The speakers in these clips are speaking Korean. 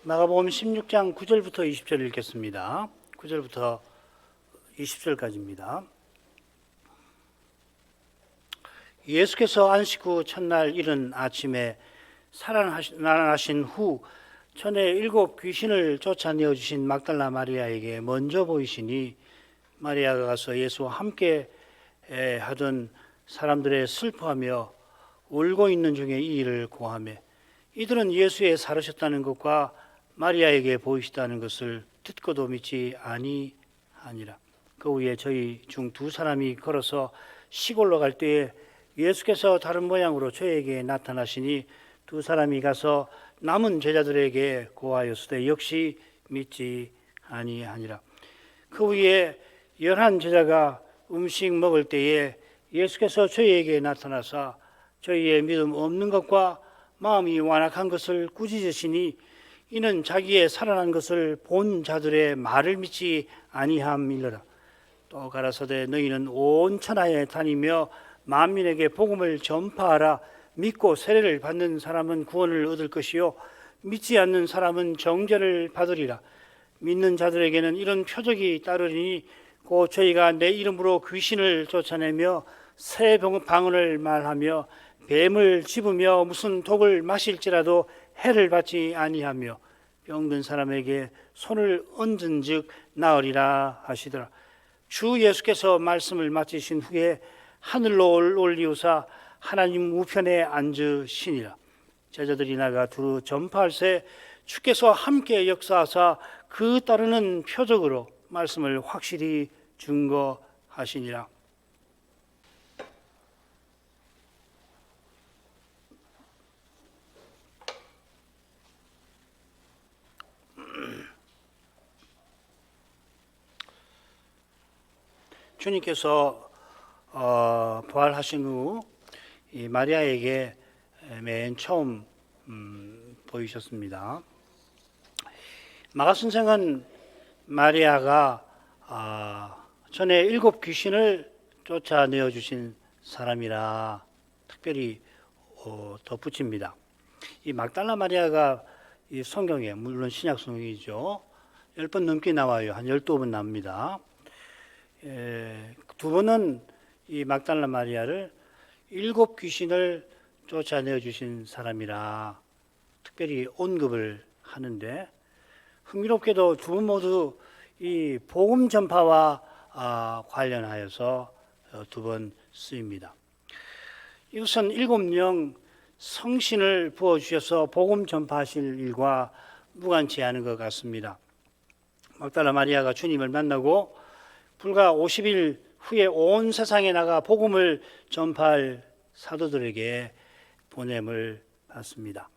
마가복음 16장 9절부터 20절 읽겠습니다. 9절부터 20절까지입니다. 예수께서 안식 후 첫날 이른 아침에 살아나신 후 전에 7 귀신을 쫓아내어 주신 막달라 마리아에게 먼저 보이시니 마리아가 가서 예수와 함께 하던 사람들의 슬퍼하며 울고 있는 중에 이 일을 고하매 이들은 예수의 살으셨다는 것과 마리아에게 보이시다는 것을 듣고도 믿지 아니하니라. 그 후에 저희 중 2 사람이 걸어서 시골로 갈 때에 예수께서 다른 모양으로 저에게 나타나시니 2 사람이 가서 남은 제자들에게 고하였으되 역시 믿지 아니하니라. 그 후에 11 제자가 음식 먹을 때에 예수께서 저희에게 나타나사 저희의 믿음 없는 것과 마음이 완악한 것을 꾸짖으시니 이는 자기의 살아난 것을 본 자들의 말을 믿지 아니함이니라. 또 가라사대 너희는 온 천하에 다니며 만민에게 복음을 전파하라. 믿고 세례를 받는 사람은 구원을 얻을 것이요 믿지 않는 사람은 정죄를 받으리라. 믿는 자들에게는 이런 표적이 따르리니 곧 저희가 내 이름으로 귀신을 쫓아내며 새 방언을 말하며 뱀을 집으며 무슨 독을 마실지라도 해를 받지 아니하며 병든 사람에게 손을 얹은즉 나으리라 하시더라. 주 예수께서 말씀을 마치신 후에 하늘로 올리우사 하나님 우편에 앉으시니라. 제자들이 나가 두루 전파할새 주께서 함께 역사하사 그 따르는 표적으로 말씀을 확실히 증거하시니라. 주님께서 부활하신 후 이 마리아에게 맨 처음 보이셨습니다. 마가 선생은 마리아가 전에 7 귀신을 쫓아내어 주신 사람이라 특별히 덧붙입니다. 이 막달라 마리아가 이 성경에 물론 신약 성경이죠. 10번 넘게 나와요. 한 12번 나옵니다. 2번은 이 막달라 마리아를 7 귀신을 쫓아내어 주신 사람이라 특별히 언급을 하는데 흥미롭게도 2분 모두 이 복음 전파와 관련하여서 2번 쓰입니다. 이것은 7명 성신을 부어주셔서 복음 전파하실 일과 무관치 않은 것 같습니다. 막달라 마리아가 주님을 만나고 불과 50일 후에 온 세상에 나가 복음을 전파할 사도들에게 보냄을 받습니다.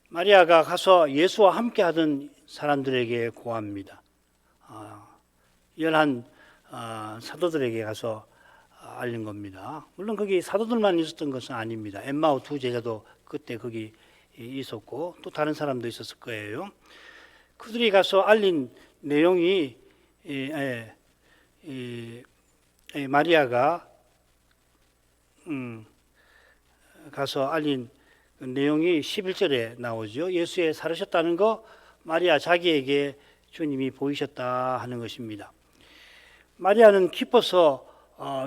마리아가 가서 예수와 함께 하던 사람들에게 고합니다. 11 사도들에게 가서 알린 겁니다. 물론 거기 사도들만 있었던 것은 아닙니다. 엠마오 2 제자도 그때 거기 있었고 또 다른 사람도 있었을 거예요. 그들이 가서 알린 내용이 마리아가 가서 알린 내용이 11절에 나오죠. 예수의 살으셨다는 거 마리아 자기에게 주님이 보이셨다 하는 것입니다. 마리아는 기뻐서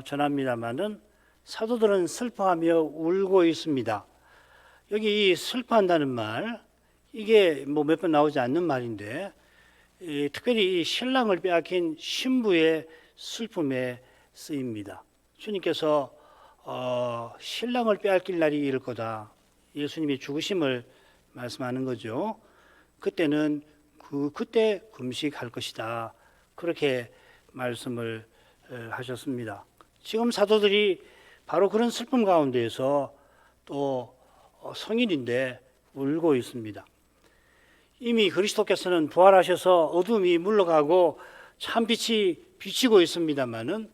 전합니다마는 사도들은 슬퍼하며 울고 있습니다. 여기 이 슬퍼한다는 말 이게 뭐 몇 번 나오지 않는 말인데 특별히 이 신랑을 빼앗긴 신부의 슬픔에 쓰입니다. 주님께서 신랑을 빼앗길 날이 이를 거다. 예수님이 죽으심을 말씀하는 거죠. 그때는 그때 금식할 것이다. 그렇게 말씀을 하셨습니다. 지금 사도들이 바로 그런 슬픔 가운데에서 또 성인인데 울고 있습니다. 이미 그리스도께서는 부활하셔서 어둠이 물러가고 참빛이 비치고 있습니다마는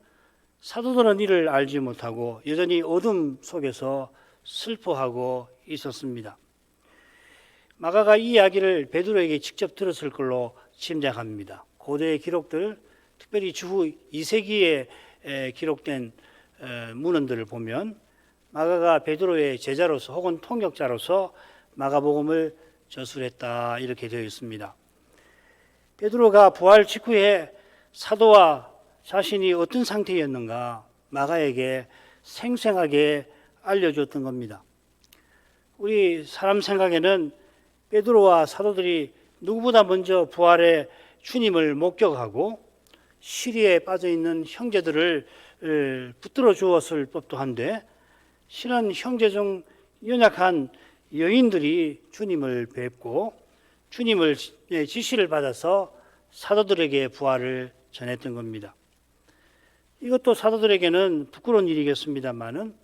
사도들은 이를 알지 못하고 여전히 어둠 속에서 슬퍼하고 있었습니다. 마가가 이 이야기를 베드로에게 직접 들었을 걸로 짐작합니다. 고대의 기록들, 특별히 주후 2세기에 기록된 문헌들을 보면 마가가 베드로의 제자로서 혹은 통역자로서 마가복음을 저술했다 이렇게 되어 있습니다. 베드로가 부활 직후에 사도와 자신이 어떤 상태였는가 마가에게 생생하게 알려줬던 겁니다. 우리 사람 생각에는 베드로와 사도들이 누구보다 먼저 부활의 주님을 목격하고 시리에 빠져 있는 형제들을 붙들어 주었을 법도 한데, 실은 형제 중 연약한 여인들이 주님을 뵙고 주님의 지시를 받아서 사도들에게 부활을 전했던 겁니다. 이것도 사도들에게는 부끄러운 일이겠습니다만은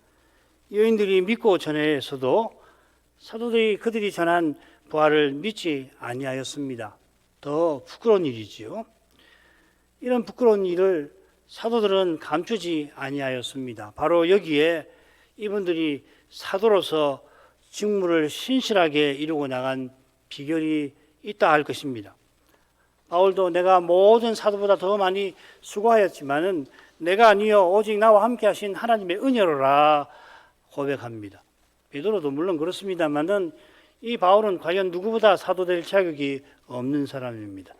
여인들이 믿고 전해서도 사도들이 그들이 전한 부활을 믿지 아니하였습니다. 더 부끄러운 일이지요. 이런 부끄러운 일을 사도들은 감추지 아니하였습니다. 바로 여기에 이분들이 사도로서 직무를 신실하게 이루고 나간 비결이 있다 할 것입니다. 바울도 내가 모든 사도보다 더 많이 수고하였지만은 내가 아니요 오직 나와 함께 하신 하나님의 은혜로라 고백합니다. 베드로도 물론 그렇습니다만은 이 바울은 과연 누구보다 사도될 자격이 없는 사람입니다.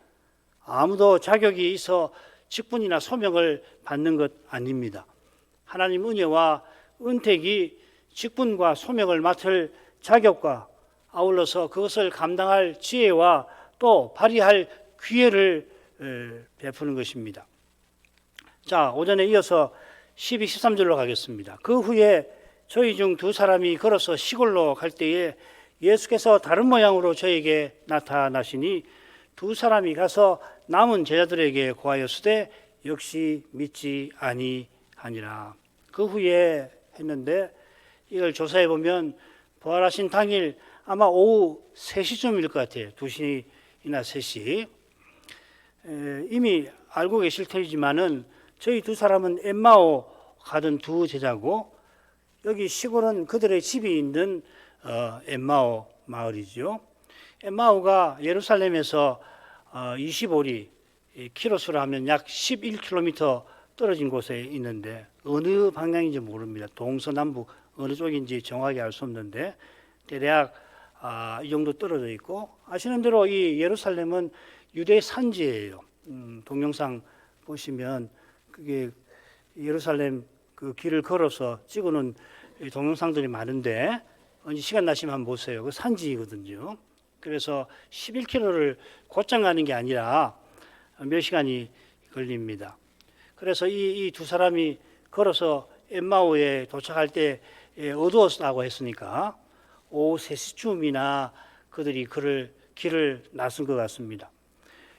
아무도 자격이 있어 직분이나 소명을 받는 것 아닙니다. 하나님 은혜와 은택이 직분과 소명을 맡을 자격과 아울러서 그것을 감당할 지혜와 또 발휘할 기회를 베푸는 것입니다. 자, 오전에 이어서 12, 13절로 가겠습니다. 그 후에 저희 중 두 사람이 걸어서 시골로 갈 때에 예수께서 다른 모양으로 저에게 나타나시니 두 사람이 가서 남은 제자들에게 고하였으되 역시 믿지 아니하니라. 그 후에 했는데 이걸 조사해 보면 부활하신 당일 아마 오후 3시쯤일 것 같아요. 2시나 3시. 이미 알고 계실 터이지만은 저희 두 사람은 엠마오 가던 두 제자고 여기 시골은 그들의 집이 있는 엠마오 마을이죠. 엠마오가 예루살렘에서 25리 키로수로 하면 약 11km 떨어진 곳에 있는데 어느 방향인지 모릅니다. 동서남북 어느 쪽인지 정확히 알 수 없는데 대략 이 정도 떨어져 있고, 아시는 대로 이 예루살렘은 유대 산지예요. 동영상 보시면 그게 예루살렘 그 길을 걸어서 찍어놓은 동영상들이 많은데 언제 시간 나시면 한번 보세요. 그 산지거든요. 그래서 11km를 곧장 가는 게 아니라 몇 시간이 걸립니다. 그래서 이 두 사람이 걸어서 엠마오에 도착할 때 어두웠다고 했으니까 오후 3시쯤이나 그들이 길을 나선 것 같습니다.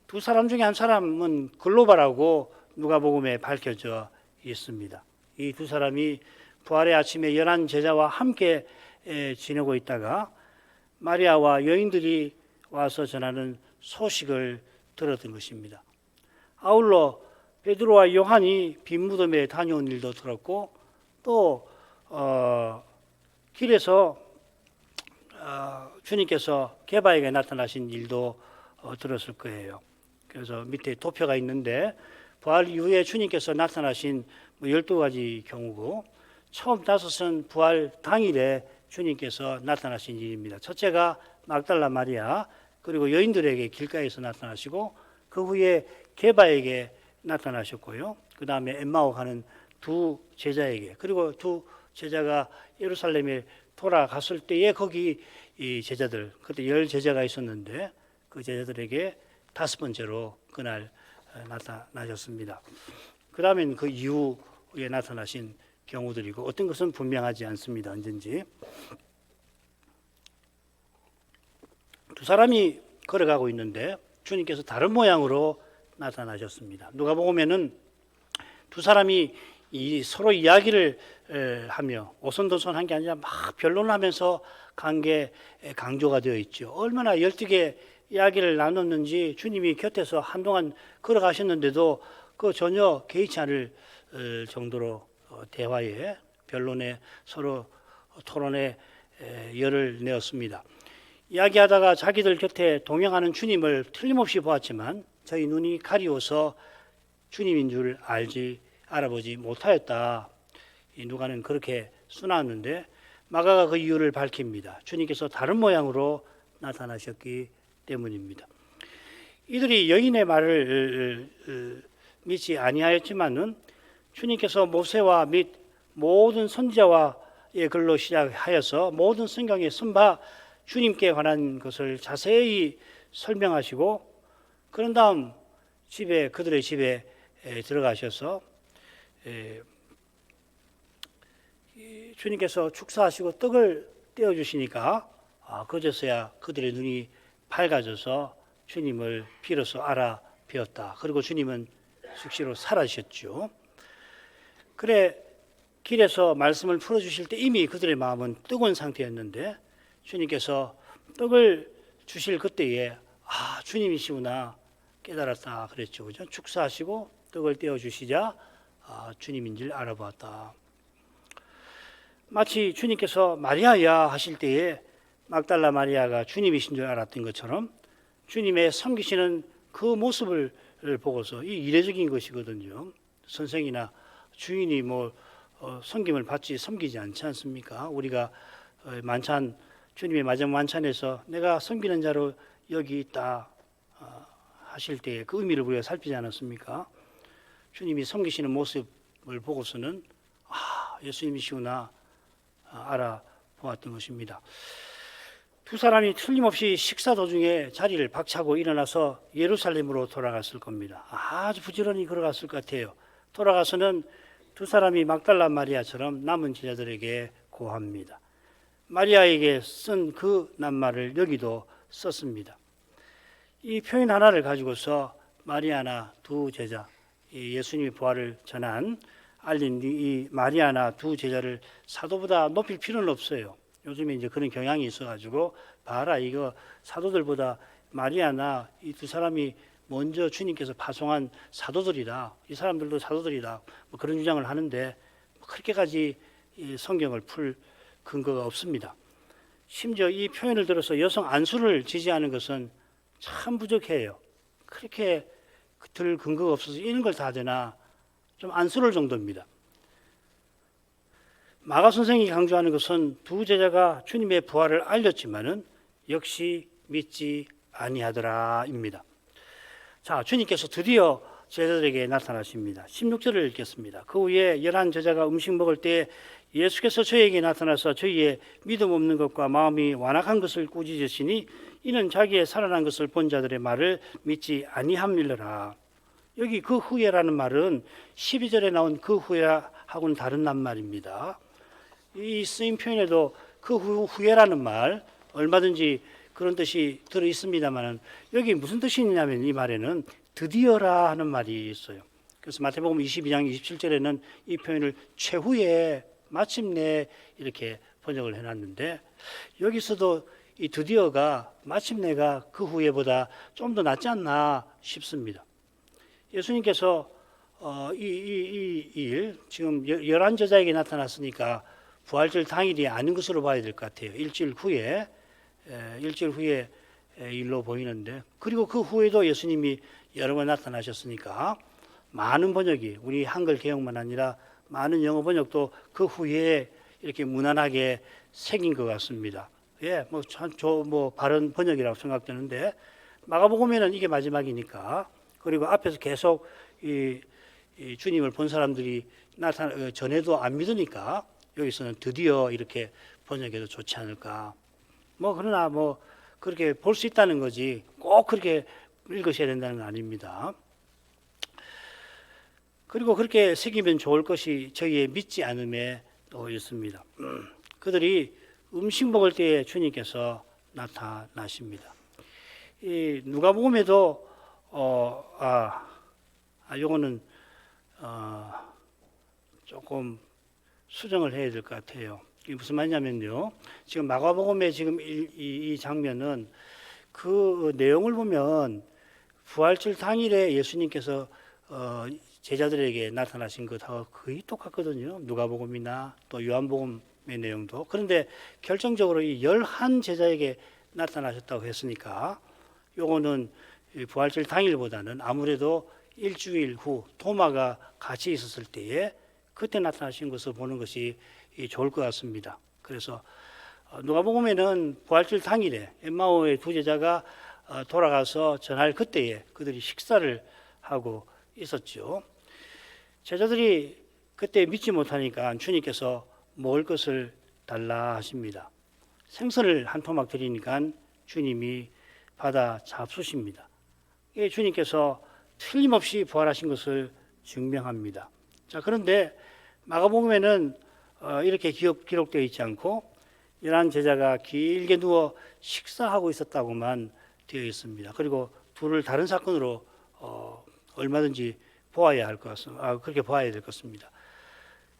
두 사람 중에 한 사람은 글로바라고 누가복음에 밝혀져 있습니다. 이 두 사람이 부활의 아침에 11 제자와 함께 지내고 있다가 마리아와 여인들이 와서 전하는 소식을 들었던 것입니다. 아울러 베드로와 요한이 빈 무덤에 다녀온 일도 들었고 또 길에서 주님께서 게바에게 나타나신 일도 들었을 거예요. 그래서 밑에 도표가 있는데 부활 이후에 주님께서 나타나신 12가지 경우고, 처음 5은 부활 당일에 주님께서 나타나신 일입니다. 첫째가 막달라 마리아, 그리고 여인들에게 길가에서 나타나시고 그 후에 게바에게 나타나셨고요. 그 다음에 엠마오 가는 두 제자에게, 그리고 두 제자가 예루살렘에 돌아갔을 때에 거기 이 제자들, 그때 10 제자가 있었는데 그 제자들에게 5번째로 그날 나타나셨습니다. 그 다음엔 그 이후에 나타나신 경우들이고 어떤 것은 분명하지 않습니다. 언젠지. 두 사람이 걸어가고 있는데 주님께서 다른 모양으로 나타나셨습니다. 누가복음에는 두 사람이 서로 이야기를 하며 오손도손한 게 아니라 막 변론하면서 관계 강조가 되어 있죠. 얼마나 열띠게 이야기를 나눴는지 주님이 곁에서 한동안 걸어가셨는데도 그 전혀 개의치 않을 정도로 대화에 변론에 서로 토론에 열을 내었습니다. 이야기하다가 자기들 곁에 동행하는 주님을 틀림없이 보았지만 저희 눈이 가리워서 주님인 줄 알아보지 못하였다. 누가는 그렇게 써놨는데 마가가 그 이유를 밝힙니다. 주님께서 다른 모양으로 나타나셨기 때문입니다. 이들이 여인의 말을 믿지 아니하였지만은 주님께서 모세와 및 모든 선지자와의 글로 시작하여서 모든 성경에 쓴바 주님께 관한 것을 자세히 설명하시고 그런 다음 그들의 집에 들어가셔서 주님께서 축사하시고 떡을 떼어주시니까 그제서야 그들의 눈이 밝아져서 주님을 비로소 알아배웠다. 그리고 주님은 즉시로 사라지셨죠. 그래 길에서 말씀을 풀어주실 때 이미 그들의 마음은 뜨거운 상태였는데 주님께서 떡을 주실 그때에 주님이시구나 깨달았다 그랬죠. 그죠? 축사하시고 떡을 떼어주시자 주님인 줄 알아보았다. 마치 주님께서 마리아야 하실 때에 막달라 마리아가 주님이신 줄 알았던 것처럼 주님의 섬기시는 그 모습을 보고서 이 이례적인 것이거든요. 선생이나 주인이 섬김을 받지 섬기지 않지 않습니까? 우리가 만찬 주님의 마지막 만찬에서 내가 섬기는 자로 여기 있다 하실 때 그 의미를 우리가 살피지 않았습니까? 주님이 섬기시는 모습을 보고서는 예수님이시구나 알아보았던 것입니다. 두 사람이 틀림없이 식사 도중에 자리를 박차고 일어나서 예루살렘으로 돌아갔을 겁니다. 아주 부지런히 걸어갔을 것 같아요. 돌아가서는 두 사람이 막달라 마리아처럼 남은 제자들에게 고합니다. 마리아에게 쓴 그 낱말을 여기도 썼습니다. 이 표현 하나를 가지고서 마리아나 두 제자, 예수님의 부활을 알린 이 마리아나 두 제자를 사도보다 높일 필요는 없어요. 요즘에 이제 그런 경향이 있어가지고 봐라 이거 사도들보다 마리아나 이 두 사람이 먼저 주님께서 파송한 사도들이다. 이 사람들도 사도들이다. 그런 주장을 하는데 그렇게까지 이 성경을 풀 근거가 없습니다. 심지어 이 표현을 들어서 여성 안수를 지지하는 것은 참 부족해요. 그렇게 들 근거가 없어서 이런 걸 다 되나 좀 안쓰러울 정도입니다. 마가 선생이 강조하는 것은 두 제자가 주님의 부활을 알렸지만은 역시 믿지 아니하더라입니다. 자, 주님께서 드디어 제자들에게 나타나십니다. 16절을 읽겠습니다. 그 후에 11 제자가 음식 먹을 때 예수께서 저에게 나타나서 저희의 믿음 없는 것과 마음이 완악한 것을 꾸짖으시니 이는 자기의 살아난 것을 본 자들의 말을 믿지 아니함이러라. 여기 그 후에라는 말은 12절에 나온 그 후에하고는 다른 낱말입니다. 이 쓰임 표현에도 그 후에라는 말 얼마든지 그런 뜻이 들어 있습니다만 여기 무슨 뜻이 있냐면 이 말에는 드디어라 하는 말이 있어요. 그래서 마태복음 22장 27절에는 이 표현을 최후에 마침내 이렇게 번역을 해놨는데 여기서도 이 드디어가 마침내가 그 후에보다 좀 더 낫지 않나 싶습니다. 예수님께서 이 일 지금 11 제자에게 나타났으니까 부활절 당일이 아닌 것으로 봐야 될 것 같아요. 일주일 후에 일로 보이는데 그리고 그 후에도 예수님이 여러 번 나타나셨으니까 많은 번역이 우리 한글 개혁만 아니라 많은 영어 번역도 그 후에 이렇게 무난하게 새긴 것 같습니다. 예, 바른 번역이라고 생각되는데 마가복음에는 이게 마지막이니까 그리고 앞에서 계속 이 주님을 본 사람들이 전에도 안 믿으니까 여기서는 드디어 이렇게 번역해도 좋지 않을까. 그러나 그렇게 볼 수 있다는 거지 꼭 그렇게 읽으셔야 된다는 건 아닙니다. 그리고 그렇게 새기면 좋을 것이 저희의 믿지 않음에 또 있습니다. 그들이 음식 먹을 때에 주님께서 나타나십니다. 이 누가복음에도 요거는 조금 수정을 해야 될 것 같아요. 이게 무슨 말이냐면요. 지금 마가복음의 지금 이 장면은 그 내용을 보면 부활절 당일에 예수님께서 제자들에게 나타나신 것하고 거의 똑같거든요. 누가복음이나 또 요한복음의 내용도. 그런데 결정적으로 이 11 제자에게 나타나셨다고 했으니까 요거는 부활절 당일보다는 아무래도 일주일 후 도마가 같이 있었을 때에 그때 나타나신 것을 보는 것이 좋을 것 같습니다. 그래서 누가복음에는 부활절 당일에 엠마오의 두 제자가 돌아가서 전할 그때에 그들이 식사를 하고 있었죠. 제자들이 그때 믿지 못하니까 주님께서 먹을 것을 달라 하십니다. 생선을 한 토막 드리니까 주님이 받아 잡수십니다. 이게 주님께서 틀림없이 부활하신 것을 증명합니다. 자, 그런데 마가복음에는 이렇게 기록되어 있지 않고 11 제자가 길게 누워 식사하고 있었다고만 되어 있습니다. 그리고 둘을 다른 사건으로 얼마든지 보아야 할 것 같습니다. 그렇게 보아야 될 것입니다.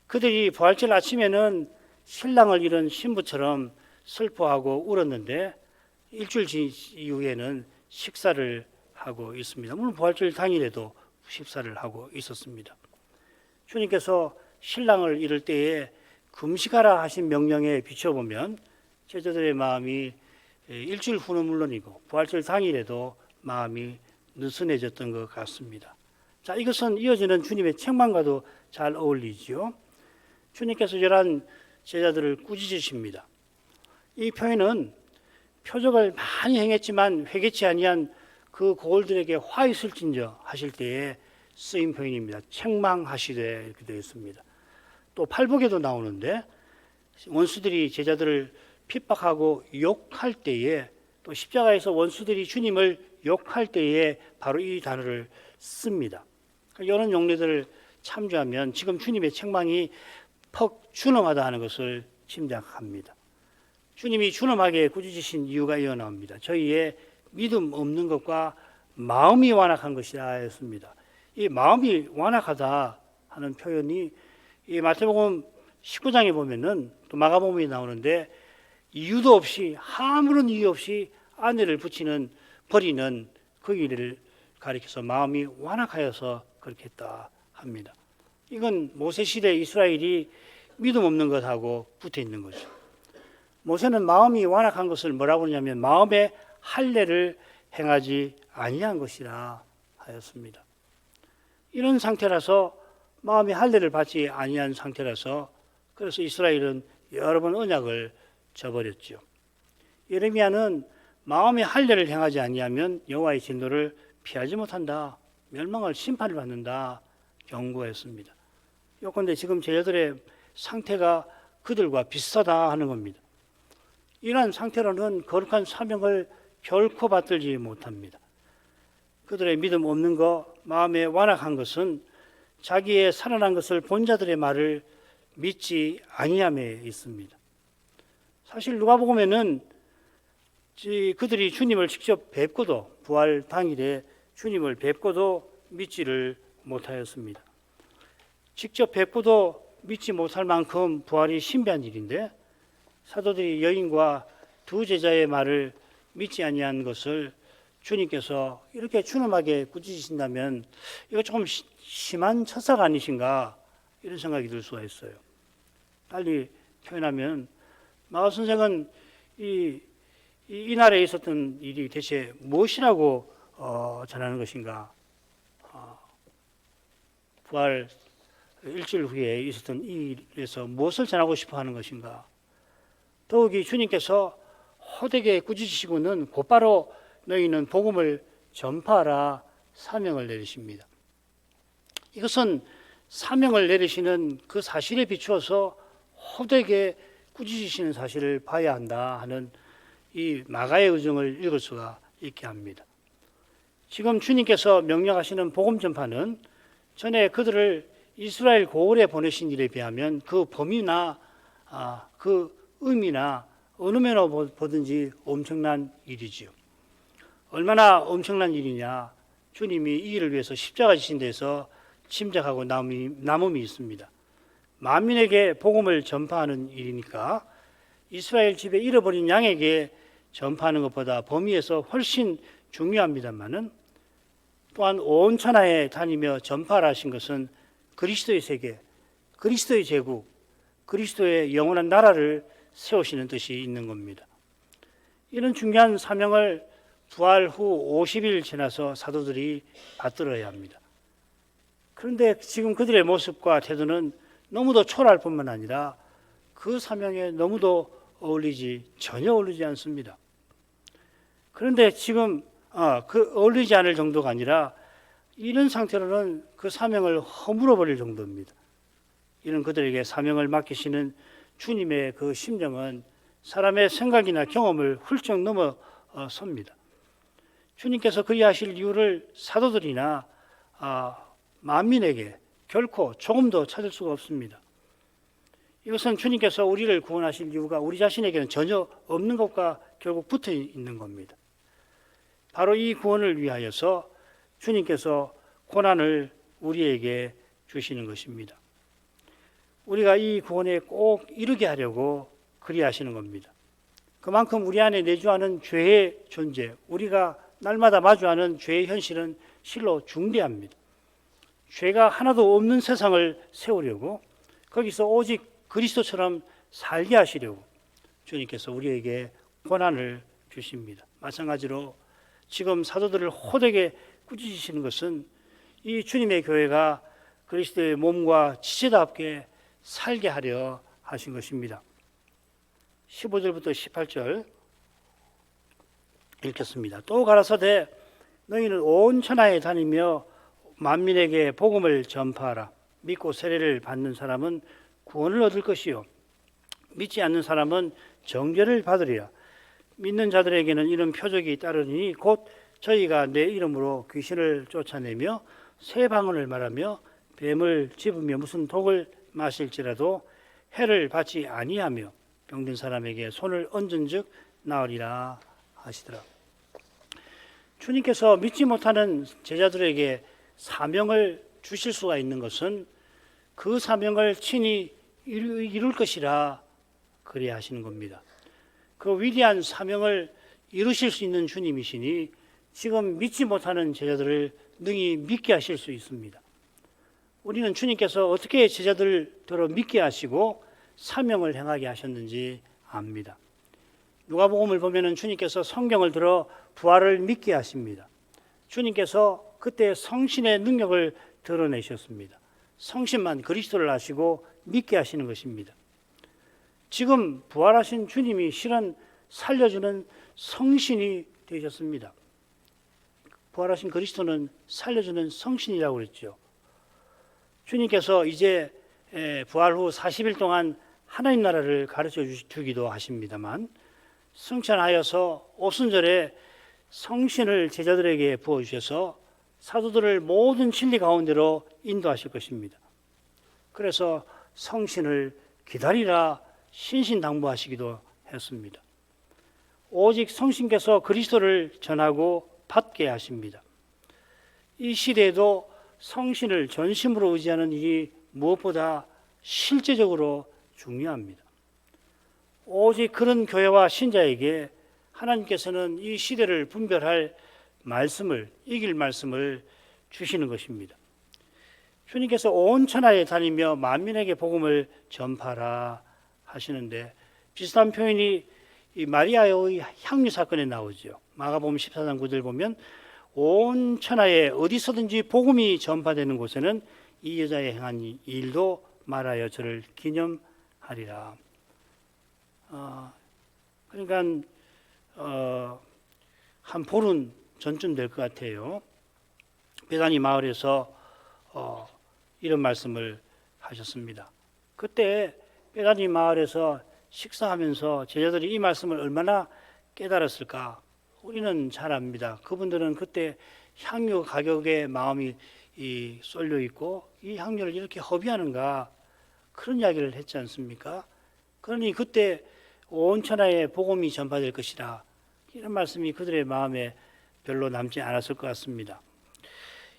그들이 부활절 아침에는 신랑을 잃은 신부처럼 슬퍼하고 울었는데 일주일 이후에는 식사를 하고 있습니다. 물론 부활절 당일에도 식사를 하고 있었습니다. 주님께서 신랑을 잃을 때에 금식하라 하신 명령에 비춰보면 제자들의 마음이 일주일 후는 물론이고 부활절 당일에도 마음이 느슨해졌던 것 같습니다. 자, 이것은 이어지는 주님의 책망과도 잘 어울리지요. 주님께서 11 제자들을 꾸짖으십니다. 이 표현은 표적을 많이 행했지만 회개치 아니한 그 고을들에게 화 있을진저 하실 때에 쓰인 표현입니다. 책망하시되 이렇게 되어 있습니다. 또 팔복에도 나오는데 원수들이 제자들을 핍박하고 욕할 때에 또 십자가에서 원수들이 주님을 욕할 때에 바로 이 단어를 씁니다. 이런 용례들을 참조하면 지금 주님의 책망이 퍽 준엄하다 하는 것을 짐작합니다. 주님이 준엄하게 꾸짖으신 이유가 이어 나옵니다. 저희의 믿음 없는 것과 마음이 완악한 것이라 했습니다. 이 마음이 완악하다 하는 표현이 이 마태복음 19장에 보면은 또 마가복음에 나오는데 이유도 없이 아무런 이유 없이 아내를 버리는 그 일을 가리켜서 마음이 완악하여서 그렇게 했다 합니다. 이건 모세 시대 이스라엘이 믿음 없는 것하고 붙어 있는 거죠. 모세는 마음이 완악한 것을 뭐라고 하냐면 마음의 할례를 행하지 아니한 것이라 하였습니다. 이런 상태라서 마음의 할례를 받지 아니한 상태라서 그래서 이스라엘은 여러 번 언약을 저버렸죠. 예레미야는 마음의 할례를 행하지 아니하면 여호와의 진노를 피하지 못한다. 멸망을 심판을 받는다. 경고했습니다. 요컨대 지금 제자들의 상태가 그들과 비슷하다 하는 겁니다. 이러한 상태로는 거룩한 사명을 결코 받들지 못합니다. 그들의 믿음 없는 것, 마음에 완악한 것은 자기의 살아난 것을 본 자들의 말을 믿지 아니함에 있습니다. 사실 누가복음에는 그들이 주님을 직접 뵙고도 부활 당일에 주님을 뵙고도 믿지를 못하였습니다. 직접 뵙고도 믿지 못할 만큼 부활이 신비한 일인데 사도들이 여인과 두 제자의 말을 믿지 아니한 것을 주님께서 이렇게 준엄하게 꾸짖으신다면 이거 조금 심한 처사가 아니신가 이런 생각이 들 수가 있어요. 빨리 표현하면 마가 선생은 이날에 있었던 일이 대체 무엇이라고 전하는 것인가? 부활 일주일 후에 있었던 이 일에서 무엇을 전하고 싶어 하는 것인가? 더욱이 주님께서 호되게 꾸짖으시고는 곧바로 너희는 복음을 전파하라 사명을 내리십니다. 이것은 사명을 내리시는 그 사실에 비추어서 호되게 꾸짖으시는 사실을 봐야 한다 하는 이 마가의 의정을 읽을 수가 있게 합니다. 지금 주님께서 명령하시는 복음 전파는 전에 그들을 이스라엘 고을에 보내신 일에 비하면 그 범위나 그 의미나 어느 면으로 보든지 엄청난 일이지요. 얼마나 엄청난 일이냐. 주님이 이 일을 위해서 십자가 지신 데서 침략하고 남음이 있습니다. 만민에게 복음을 전파하는 일이니까 이스라엘 집에 잃어버린 양에게 전파하는 것보다 범위에서 훨씬 중요합니다만은 또한 온 천하에 다니며 전파를 하신 것은 그리스도의 세계, 그리스도의 제국, 그리스도의 영원한 나라를 세우시는 뜻이 있는 겁니다. 이런 중요한 사명을 부활 후 50일 지나서 사도들이 받들어야 합니다. 그런데 지금 그들의 모습과 태도는 너무도 초라할 뿐만 아니라 그 사명에 너무도 전혀 어울리지 않습니다. 그런데 지금 어울리지 않을 정도가 아니라 이런 상태로는 그 사명을 허물어 버릴 정도입니다. 이런 그들에게 사명을 맡기시는 주님의 그 심정은 사람의 생각이나 경험을 훌쩍 넘어섭니다. 주님께서 그리하실 이유를 사도들이나 만민에게 결코 조금도 찾을 수가 없습니다. 이것은 주님께서 우리를 구원하실 이유가 우리 자신에게는 전혀 없는 것과 결국 붙어 있는 겁니다. 바로 이 구원을 위하여서 주님께서 고난을 우리에게 주시는 것입니다. 우리가 이 구원에 꼭 이르게 하려고 그리하시는 겁니다. 그만큼 우리 안에 내주하는 죄의 존재, 우리가 날마다 마주하는 죄의 현실은 실로 중대합니다. 죄가 하나도 없는 세상을 세우려고 거기서 오직 그리스도처럼 살게 하시려고 주님께서 우리에게 고난을 주십니다. 마찬가지로 지금 사도들을 호되게 꾸짖으시는 것은 이 주님의 교회가 그리스도의 몸과 지체답게 살게 하려 하신 것입니다. 15절부터 18절 읽겠습니다. 또 가라사대 너희는 온 천하에 다니며 만민에게 복음을 전파하라. 믿고 세례를 받는 사람은 구원을 얻을 것이요 믿지 않는 사람은 정죄를 받으리라. 믿는 자들에게는 이런 표적이 따르니 곧 저희가 내 이름으로 귀신을 쫓아내며 새 방언을 말하며 뱀을 집으며 무슨 독을 마실지라도 해를 받지 아니하며 병든 사람에게 손을 얹은즉 나으리라 하시더라. 주님께서 믿지 못하는 제자들에게 사명을 주실 수가 있는 것은 그 사명을 친히 이룰 것이라 그래야 하시는 겁니다. 그 위대한 사명을 이루실 수 있는 주님이시니 지금 믿지 못하는 제자들을 능히 믿게 하실 수 있습니다. 우리는 주님께서 어떻게 제자들들을 믿게 하시고 사명을 행하게 하셨는지 압니다. 누가복음을 보면은 주님께서 성경을 들어 부활을 믿게 하십니다. 주님께서 그때 성신의 능력을 드러내셨습니다. 성신만 그리스도를 아시고 믿게 하시는 것입니다. 지금 부활하신 주님이 실은 살려주는 성신이 되셨습니다. 부활하신 그리스도는 살려주는 성신이라고 그랬죠. 주님께서 이제 부활 후 40일 동안 하나님 나라를 가르쳐 주기도 하십니다만 승천하여서 오순절에 성신을 제자들에게 부어주셔서 사도들을 모든 진리 가운데로 인도하실 것입니다. 그래서 성신을 기다리라 신신당부하시기도 했습니다. 오직 성신께서 그리스도를 전하고 받게 하십니다. 이 시대에도 성신을 전심으로 의지하는 일이 무엇보다 실제적으로 중요합니다. 오직 그런 교회와 신자에게 하나님께서는 이 시대를 분별할 말씀을, 이길 말씀을 주시는 것입니다. 주님께서 온 천하에 다니며 만민에게 복음을 전파하라 하시는데 비슷한 표현이 이 마리아의 향유 사건에 나오죠. 마가복음 14장 9절 보면 온 천하에 어디서든지 복음이 전파되는 곳에는 이 여자의 행한 일도 말하여 저를 기념하리라. 그러니까 한 보름 전쯤 될 것 같아요. 베다니 마을에서 이런 말씀을 하셨습니다. 그때 베다니 마을에서 식사하면서 제자들이 이 말씀을 얼마나 깨달았을까 우리는 잘 압니다. 그분들은 그때 향유 가격에 마음이 쏠려 있고 이 향유를 이렇게 허비하는가 그런 이야기를 했지 않습니까? 그러니 그때 온 천하에 복음이 전파될 것이라 이런 말씀이 그들의 마음에 별로 남지 않았을 것 같습니다.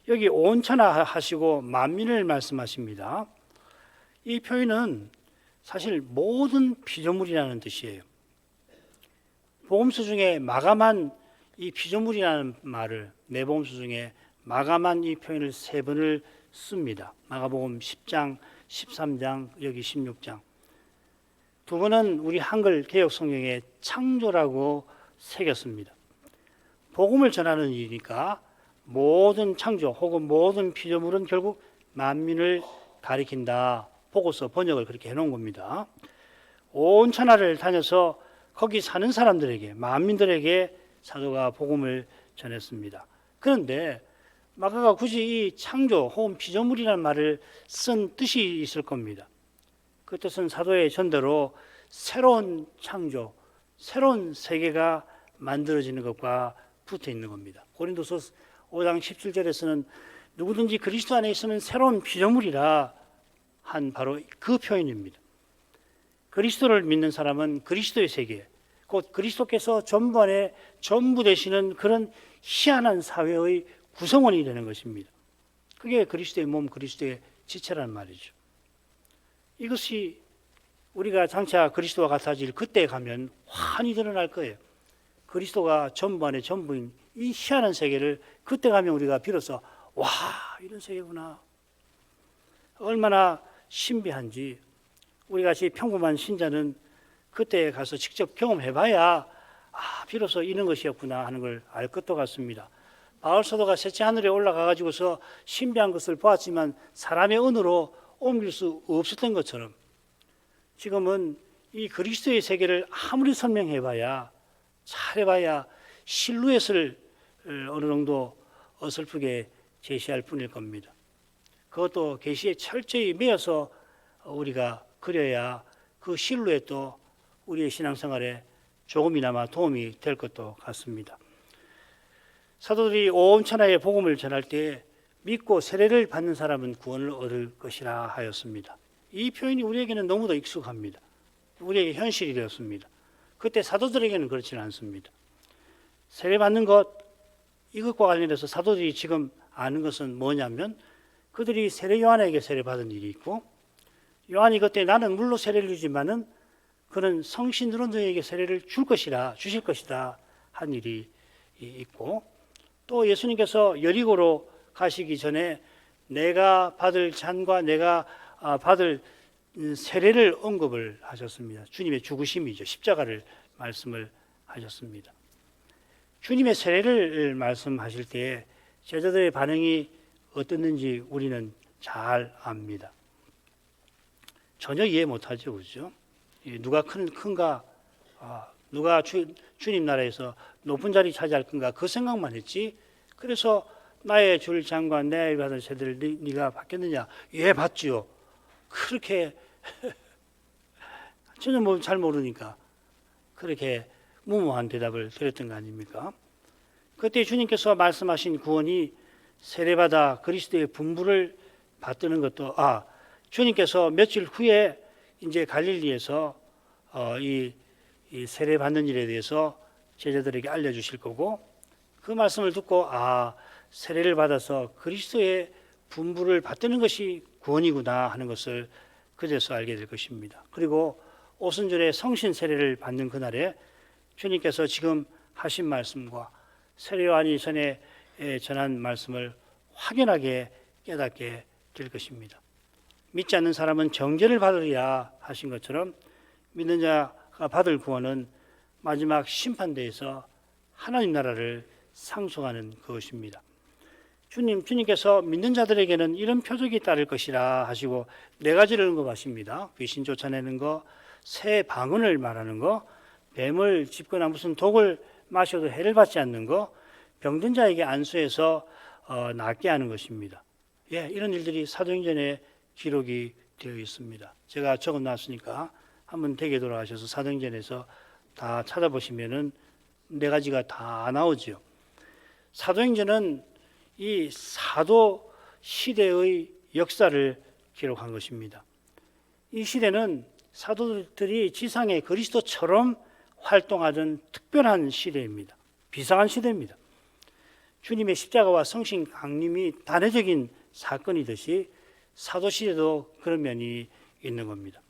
여기 온 천하 하시고 만민을 말씀하십니다. 이 표현은 사실 모든 피조물이라는 뜻이에요. 복음서 중에 마감한 이 피조물이라는 말을 내복음서 중에 마감한 이 표현을 3번을 씁니다. 마가복음 10장, 13장, 여기 16장. 2번은 우리 한글 개역 성경에 창조라고 새겼습니다. 복음을 전하는 일이니까 모든 창조 혹은 모든 피조물은 결국 만민을 가리킨다. 보고서 번역을 그렇게 해놓은 겁니다. 온 천하를 다녀서 거기 사는 사람들에게, 만민들에게 사도가 복음을 전했습니다. 그런데 마가가 굳이 이 창조 혹은 피조물이라는 말을 쓴 뜻이 있을 겁니다. 그 뜻은 사도의 전대로 새로운 창조, 새로운 세계가 만들어지는 것과 붙어 있는 겁니다. 고린도서 5장 17절에서는 누구든지 그리스도 안에 있으면 새로운 피조물이라 한 바로 그 표현입니다. 그리스도를 믿는 사람은 그리스도의 세계, 곧 그리스도께서 전부 안에 전부 되시는 그런 희한한 사회의 구성원이 되는 것입니다. 그게 그리스도의 몸, 그리스도의 지체라는 말이죠. 이것이 우리가 장차 그리스도와 같아질 그때 가면 환히 드러날 거예요. 그리스도가 전부 안에 전부인 이 희한한 세계를 그때 가면 우리가 비로소 와, 이런 세계구나. 얼마나 신비한지 우리 같이 평범한 신자는 그때 가서 직접 경험해봐야 비로소 이런 것이었구나 하는 걸 알 것도 같습니다. 바울 사도가 셋째 하늘에 올라가 가지고서 신비한 것을 보았지만 사람의 언어로 옮길 수 없었던 것처럼 지금은 이 그리스도의 세계를 아무리 설명해봐야 잘해봐야 실루엣을 어느 정도 어설프게 제시할 뿐일 겁니다. 그것도 계시에 철저히 매여서 우리가 그려야 그 실루엣도 우리의 신앙생활에 조금이나마 도움이 될 것도 같습니다. 사도들이 온 천하에 복음을 전할 때 믿고 세례를 받는 사람은 구원을 얻을 것이라 하였습니다. 이 표현이 우리에게는 너무도 익숙합니다. 우리에게 현실이 되었습니다. 그때 사도들에게는 그렇지는 않습니다. 세례 받는 것, 이것과 관련해서 사도들이 지금 아는 것은 뭐냐면 그들이 세례 요한에게 세례 받은 일이 있고 요한이 그때 나는 물로 세례를 주지만은 그는 성신으로 너에게 세례를 주실 것이다 한 일이 있고 또 예수님께서 여리고로 가시기 전에 내가 받을 잔과 내가 받을 세례를 언급을 하셨습니다. 주님의 죽으심이죠. 십자가를 말씀을 하셨습니다. 주님의 세례를 말씀하실 때 제자들의 반응이 어땠는지 우리는 잘 압니다. 전혀 이해 못하죠, 그렇죠? 누가 큰가, 누가 주님 나라에서 높은 자리 차지할 건가 그 생각만 했지. 그래서 나의 줄 장관 내 받은 세대를 네가 받겠느냐? 예, 받지요. 그렇게 전혀 잘 모르니까 그렇게 무모한 대답을 드렸던 거 아닙니까? 그때 주님께서 말씀하신 구원이 세례받아 그리스도의 분부를 받드는 것도 주님께서 며칠 후에 이제 갈릴리에서 이 세례 받는 일에 대해서 제자들에게 알려주실 거고 그 말씀을 듣고 세례를 받아서 그리스도의 분부를 받드는 것이 구원이구나 하는 것을 그제서 알게 될 것입니다. 그리고 오순절에 성신 세례를 받는 그날에 주님께서 지금 하신 말씀과 세례 요한이 전에 전한 말씀을 확연하게 깨닫게 될 것입니다. 믿지 않는 사람은 정죄를 받으리라 하신 것처럼 믿는 자가 받을 구원은 마지막 심판대에서 하나님 나라를 상속하는 것입니다. 주님께서 믿는 자들에게는 이런 표적이 따를 것이라 하시고 네 가지를 언급하십니다. 귀신 쫓아내는 거, 새 방언을 말하는 거, 뱀을 짚거나 무슨 독을 마셔도 해를 받지 않는 거, 병든 자에게 안수해서 낫게 하는 것입니다. 이런 일들이 사도행전에 기록이 되어 있습니다. 제가 적어놨으니까 한번 댁에 돌아가셔서 사도행전에서 다 찾아보시면은 네 가지가 다 나오죠. 사도행전은 이 사도 시대의 역사를 기록한 것입니다. 이 시대는 사도들이 지상의 그리스도처럼 활동하던 특별한 시대입니다. 비상한 시대입니다. 주님의 십자가와 성신 강림이 단회적인 사건이듯이 사도 시대도 그런 면이 있는 겁니다.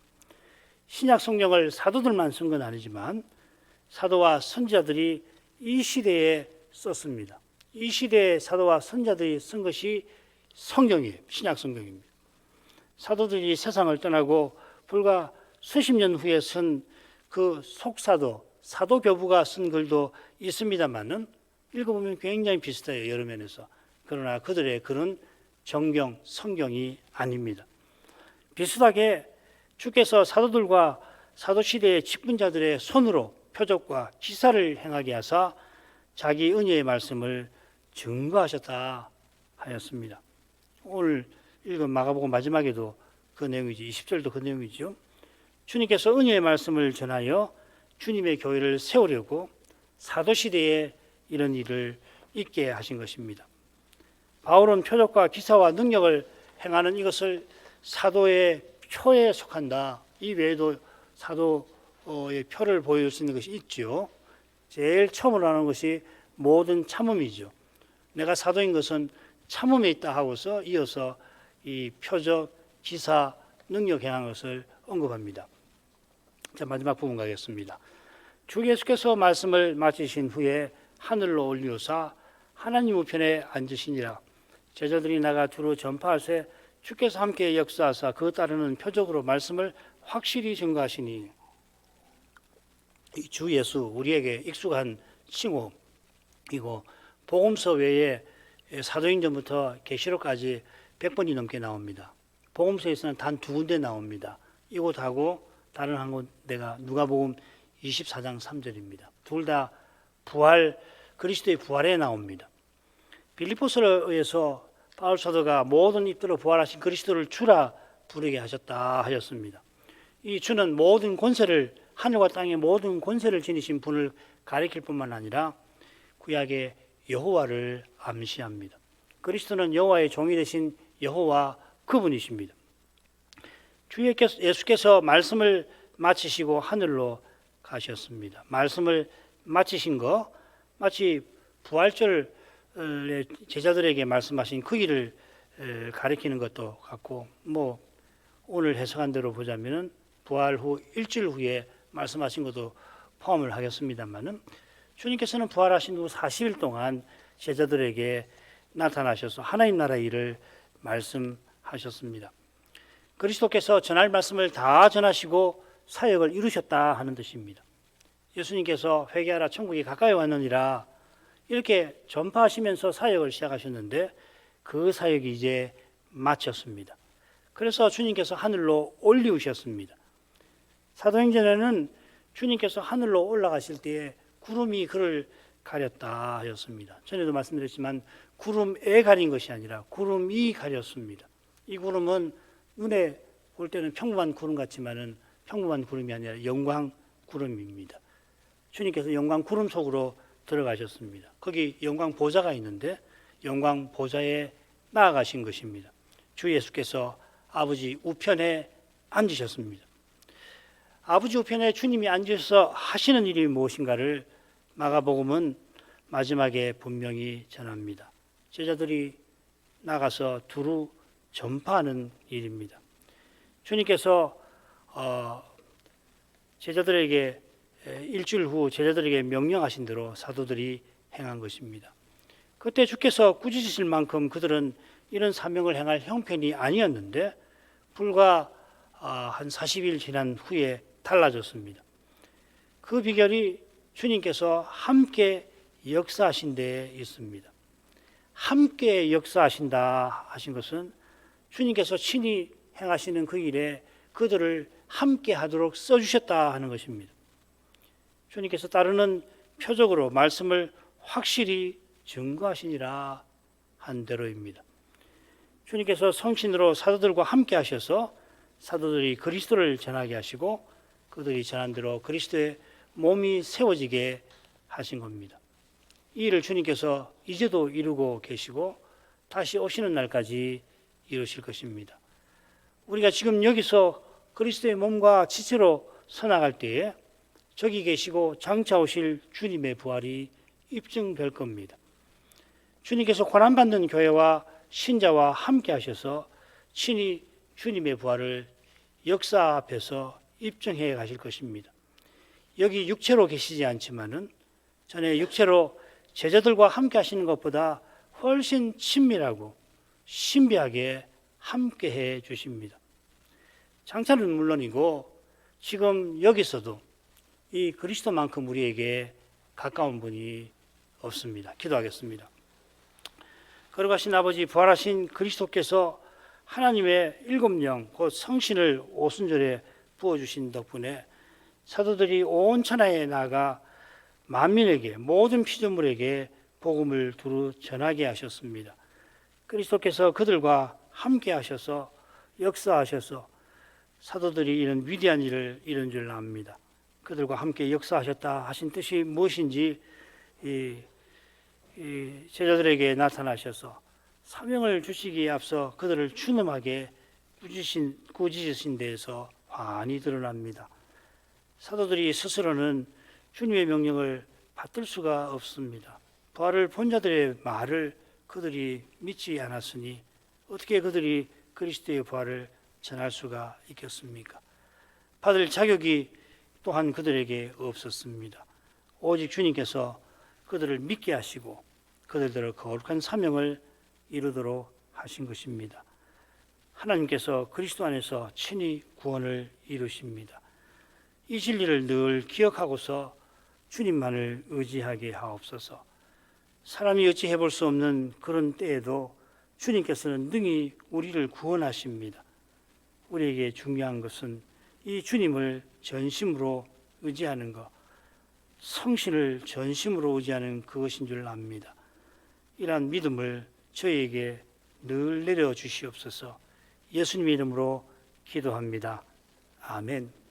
신약 성경을 사도들만 쓴 건 아니지만 사도와 선지자들이 이 시대에 썼습니다. 이 시대에 사도와 선지자들이 쓴 것이 성경이에요. 신약 성경입니다. 사도들이 세상을 떠나고 불과 수십 년 후에 쓴 그 속사도, 사도교부가 쓴 글도 있습니다만은 읽어보면 굉장히 비슷해요. 여러 면에서. 그러나 그들의 글은 성경이 아닙니다. 비슷하게 주께서 사도들과 사도시대의 직분자들의 손으로 표적과 기사를 행하게 하사 자기 은혜의 말씀을 증거하셨다 하였습니다. 오늘 읽은 마가복음 마지막에도 그 내용이지, 20절도 그 내용이죠. 주님께서 은혜의 말씀을 전하여 주님의 교회를 세우려고 사도시대에 이런 일을 있게 하신 것입니다. 바울은 표적과 기사와 능력을 행하는 이것을 사도의 표에 속한다. 이 외에도 사도의 표를 보여줄 수 있는 것이 있죠. 제일 처음으로 하는 것이 모든 참음이죠. 내가 사도인 것은 참음에 있다 하고서 이어서 이 표적, 기사, 능력 행한 것을 언급합니다. 자, 마지막 부분 가겠습니다. 주 예수께서 말씀을 마치신 후에 하늘로 올리우사 하나님 우편에 앉으시니라. 제자들이 나가 두루 전파하세 주께서 함께 역사하사 그 따르는 표적으로 말씀을 확실히 증거하시니. 주 예수, 우리에게 익숙한 칭호이고 복음서 외에 사도행전부터 계시록까지 100번이 넘게 나옵니다. 복음서에서는 단 2군데 나옵니다. 이곳하고 다른 한 군데가 누가복음 24장 3절입니다. 둘 다 부활, 그리스도의 부활에 나옵니다. 빌립보서에서 바울 사도가 모든 입들로 부활하신 그리스도를 주라 부르게 하셨다 하였습니다. 이 주는 모든 권세를, 하늘과 땅의 모든 권세를 지니신 분을 가리킬 뿐만 아니라 구약의 여호와를 암시합니다. 그리스도는 여호와의 종이 되신 여호와 그분이십니다. 주 예수께서 말씀을 마치시고 하늘로 가셨습니다. 말씀을 마치신 거 마치 부활절 제자들에게 말씀하신 그 일을 가리키는 것도 같고, 오늘 해석한 대로 보자면은 부활 후 일주일 후에 말씀하신 것도 포함을 하겠습니다만은, 주님께서는 부활하신 후 40일 동안 제자들에게 나타나셔서 하나님 나라 일을 말씀하셨습니다. 그리스도께서 전할 말씀을 다 전하시고 사역을 이루셨다 하는 뜻입니다. 예수님께서 회개하라 천국이 가까이 왔느니라 이렇게 전파하시면서 사역을 시작하셨는데 그 사역이 이제 마쳤습니다. 그래서 주님께서 하늘로 올리우셨습니다. 사도행전에는 주님께서 하늘로 올라가실 때에 구름이 그를 가렸다 하였습니다. 전에도 말씀드렸지만 구름에 가린 것이 아니라 구름이 가렸습니다. 이 구름은 눈에 볼 때는 평범한 구름 같지만은 평범한 구름이 아니라 영광 구름입니다. 주님께서 영광 구름 속으로 들어가셨습니다. 거기 영광 보좌가 있는데 영광 보좌에 나아가신 것입니다. 주 예수께서 아버지 우편에 앉으셨습니다. 아버지 우편에 주님이 앉으셔서 하시는 일이 무엇인가를 마가복음은 마지막에 분명히 전합니다. 제자들이 나가서 두루 전파하는 일입니다. 주님께서 제자들에게 일주일 후 제자들에게 명령하신 대로 사도들이 행한 것입니다. 그때 주께서 꾸짖으실 만큼 그들은 이런 사명을 행할 형편이 아니었는데 불과 한 40일 지난 후에 달라졌습니다. 그 비결이 주님께서 함께 역사하신 데에 있습니다. 함께 역사하신다 하신 것은 주님께서 친히 행하시는 그 일에 그들을 함께 하도록 써주셨다 하는 것입니다. 주님께서 따르는 표적으로 말씀을 확실히 증거하시니라 한 대로입니다. 주님께서 성신으로 사도들과 함께 하셔서 사도들이 그리스도를 전하게 하시고 그들이 전한 대로 그리스도의 몸이 세워지게 하신 겁니다. 이 일을 주님께서 이제도 이루고 계시고 다시 오시는 날까지 이루실 것입니다. 우리가 지금 여기서 그리스도의 몸과 지체로 서나갈 때에 저기 계시고 장차 오실 주님의 부활이 입증될 겁니다. 주님께서 고난받는 교회와 신자와 함께 하셔서 친히 주님의 부활을 역사 앞에서 입증해 가실 것입니다. 여기 육체로 계시지 않지만은 전에 육체로 제자들과 함께 하시는 것보다 훨씬 친밀하고 신비하게 함께 해 주십니다. 장차는 물론이고 지금 여기서도 이 그리스도만큼 우리에게 가까운 분이 없습니다. 기도하겠습니다. 거룩하신 아버지, 부활하신 그리스도께서 하나님의 일곱 영 곧 성신을 오순절에 부어주신 덕분에 사도들이 온 천하에 나가 만민에게 모든 피조물에게 복음을 두루 전하게 하셨습니다. 그리스도께서 그들과 함께 하셔서 역사하셔서 사도들이 이런 위대한 일을 이룬 줄 압니다. 그들과 함께 역사하셨다 하신 뜻이 무엇인지 이 제자들에게 나타나셔서 사명을 주시기에 앞서 그들을 준엄하게 꾸짖으신 데에서 환히 드러납니다. 사도들이 스스로는 주님의 명령을 받들 수가 없습니다. 부활을 본 자들의 말을 그들이 믿지 않았으니 어떻게 그들이 그리스도의 부활을 전할 수가 있겠습니까? 받을 자격이 또한 그들에게 없었습니다. 오직 주님께서 그들을 믿게 하시고 그들들의 거룩한 사명을 이루도록 하신 것입니다. 하나님께서 그리스도 안에서 친히 구원을 이루십니다. 이 진리를 늘 기억하고서 주님만을 의지하게 하옵소서. 사람이 어찌 해볼 수 없는 그런 때에도 주님께서는 능히 우리를 구원하십니다. 우리에게 중요한 것은 이 주님을 전심으로 의지하는 것, 성신을 전심으로 의지하는 그것인 줄 압니다. 이러한 믿음을 저희에게 늘 내려주시옵소서. 예수님의 이름으로 기도합니다. 아멘.